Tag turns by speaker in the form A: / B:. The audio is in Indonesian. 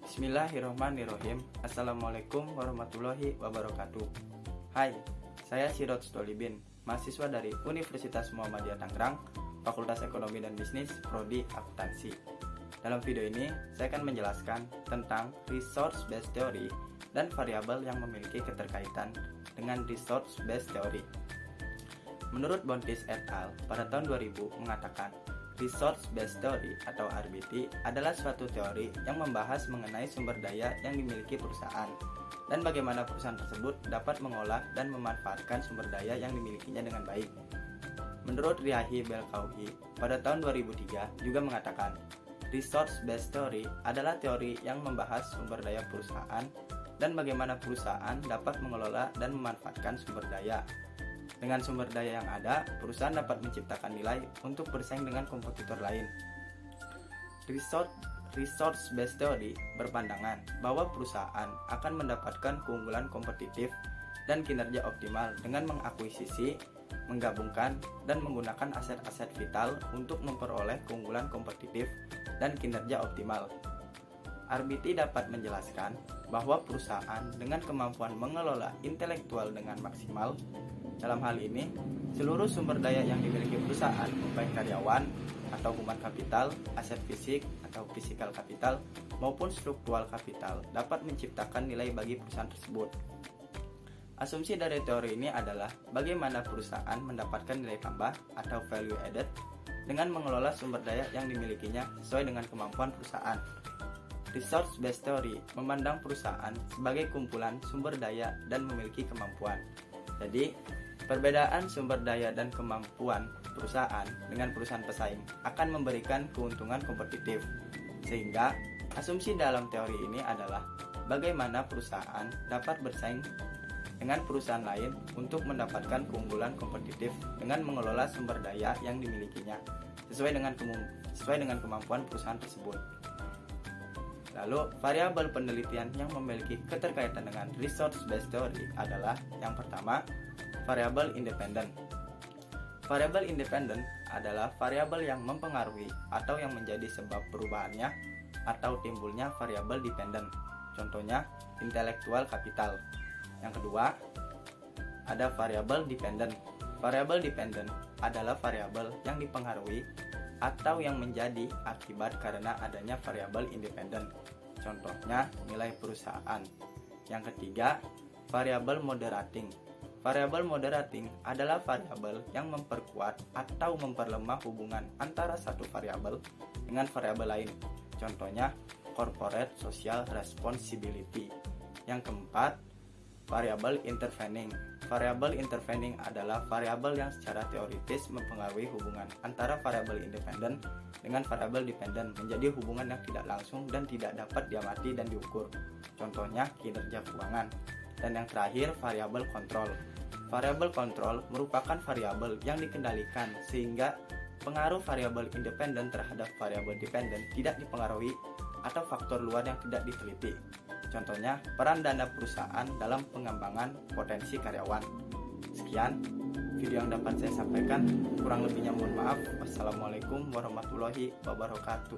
A: Bismillahirrahmanirrahim. Assalamualaikum warahmatullahi wabarakatuh. Hai, saya Sirot Stolibin, mahasiswa dari Universitas Muhammadiyah Tangerang, Fakultas Ekonomi dan Bisnis, Prodi Akuntansi. Dalam video ini, saya akan menjelaskan tentang resource based theory dan variabel yang memiliki keterkaitan dengan resource based theory. Menurut Bontis et al. Pada tahun 2000 mengatakan, Resource Based Theory atau RBT adalah suatu teori yang membahas mengenai sumber daya yang dimiliki perusahaan dan bagaimana perusahaan tersebut dapat mengolah dan memanfaatkan sumber daya yang dimilikinya dengan baik. Menurut Riahi Belkauhi pada tahun 2003 juga mengatakan, Resource Based Theory adalah teori yang membahas sumber daya perusahaan dan bagaimana perusahaan dapat mengelola dan memanfaatkan sumber daya. Dengan sumber daya yang ada, perusahaan dapat menciptakan nilai untuk bersaing dengan kompetitor lain. Resource Based Theory berpandangan bahwa perusahaan akan mendapatkan keunggulan kompetitif dan kinerja optimal dengan mengakuisisi, menggabungkan, dan menggunakan aset-aset vital untuk memperoleh keunggulan kompetitif dan kinerja optimal. RBT dapat menjelaskan bahwa perusahaan dengan kemampuan mengelola intelektual dengan maksimal. Dalam hal ini, seluruh sumber daya yang dimiliki perusahaan, baik karyawan atau human capital, aset fisik atau physical capital, maupun struktural capital, dapat menciptakan nilai bagi perusahaan tersebut. Asumsi dari teori ini adalah bagaimana perusahaan mendapatkan nilai tambah atau value added dengan mengelola sumber daya yang dimilikinya sesuai dengan kemampuan perusahaan. Resource Based Theory memandang perusahaan sebagai kumpulan sumber daya dan memiliki kemampuan. Jadi, perbedaan sumber daya dan kemampuan perusahaan dengan perusahaan pesaing akan memberikan keuntungan kompetitif. Sehingga, asumsi dalam teori ini adalah bagaimana perusahaan dapat bersaing dengan perusahaan lain untuk mendapatkan keunggulan kompetitif dengan mengelola sumber daya yang dimilikinya sesuai dengan kemampuan perusahaan tersebut. Lalu, variabel penelitian yang memiliki keterkaitan dengan resource based theory adalah yang pertama, variabel independen. Variabel independen adalah variabel yang mempengaruhi atau yang menjadi sebab perubahannya atau timbulnya variabel dependen. Contohnya, intellectual capital. Yang kedua, ada variabel dependen. Variabel dependen adalah variabel yang dipengaruhi atau yang menjadi akibat karena adanya variabel independen. Contohnya, nilai perusahaan. Yang ketiga, variabel moderating. Variabel moderating adalah variabel yang memperkuat atau memperlemah hubungan antara satu variabel dengan variabel lain. Contohnya, corporate social responsibility. Yang keempat, variabel intervening. Variabel intervening adalah variabel yang secara teoritis mempengaruhi hubungan antara variabel independen dengan variabel dependen menjadi hubungan yang tidak langsung dan tidak dapat diamati dan diukur. Contohnya, kinerja keuangan. Dan yang terakhir, variabel kontrol. Variabel kontrol merupakan variabel yang dikendalikan sehingga pengaruh variabel independen terhadap variabel dependen tidak dipengaruhi atau faktor luar yang tidak diteliti. Contohnya, peran dana perusahaan dalam pengembangan potensi karyawan. Sekian video yang dapat saya sampaikan. Kurang lebihnya mohon maaf. Wassalamualaikum warahmatullahi wabarakatuh.